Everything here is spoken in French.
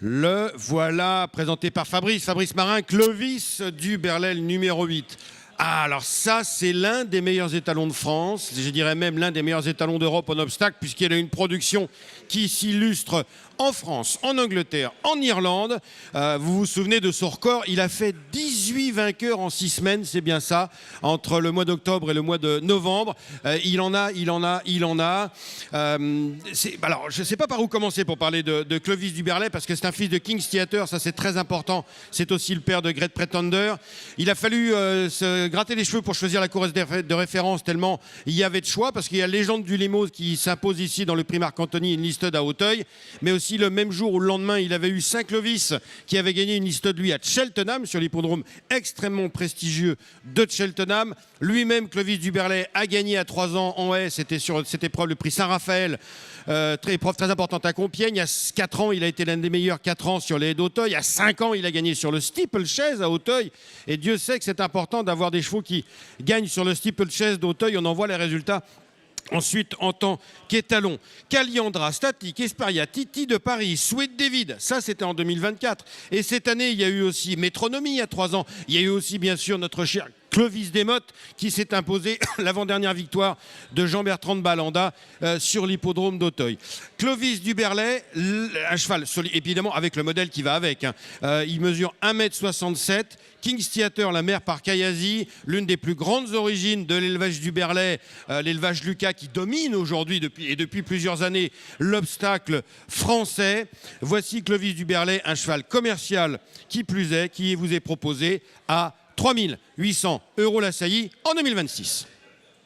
Le voilà, présenté par Fabrice Marin, Clovis du Berlel numéro 8. Ah, alors ça, c'est l'un des meilleurs étalons de France, je dirais même l'un des meilleurs étalons d'Europe en obstacle, puisqu'il a une production qui s'illustre en France, en Angleterre, en Irlande. Vous vous souvenez de son record, il a fait 18 vainqueurs en 6 semaines, c'est bien ça, entre le mois d'octobre et le mois de novembre. Il en a. Alors, je ne sais pas par où commencer pour parler de Clovis du Berlay, parce que c'est un fils de King's Theatre, ça c'est très important. C'est aussi le père de Great Pretender. Il a fallu se gratter les cheveux pour choisir la course de référence, tellement il y avait de choix, parce qu'il y a Légende du Limoges qui s'impose ici dans le prix Marc-Anthony, une liste à Auteuil, mais aussi le même jour ou le lendemain, il avait eu Saint-Clovis qui avait gagné une liste de lui à Cheltenham, sur l'hippodrome extrêmement prestigieux de Cheltenham. Lui-même, Clovis du Berlay, a gagné à 3 ans en haie, c'était sur cette épreuve, le prix Saint-Raphaël, épreuve très importante à Compiègne. Il y a 4 ans, il a été l'un des meilleurs 4 ans sur les haies d'Auteuil. Il y a 5 ans, il a gagné sur le steeplechase à Auteuil. Et Dieu sait que c'est important d'avoir des chevaux qui gagnent sur le steeplechase d'Auteuil. On en voit les résultats. Ensuite, en tant qu'étalon, Caliandra, Static, Esparia, Titi de Paris, Sweet David, ça c'était en 2024. Et cette année, il y a eu aussi Métronomie il y a 3 ans. Il y a eu aussi, bien sûr, notre cher Clovis Desmottes qui s'est imposé l'avant-dernière victoire de Jean-Bertrand de Balanda sur l'hippodrome d'Auteuil. Clovis du Berlay, un cheval, évidemment avec le modèle qui va avec. Il mesure 1,67 m. King's Theatre, la mère par Kayazi, l'une des plus grandes origines de l'élevage du Berlay, l'élevage Lucas qui domine aujourd'hui depuis plusieurs années l'obstacle français. Voici Clovis du Berlay, un cheval commercial qui plus est, qui vous est proposé à 3 800 € la saillie en 2026.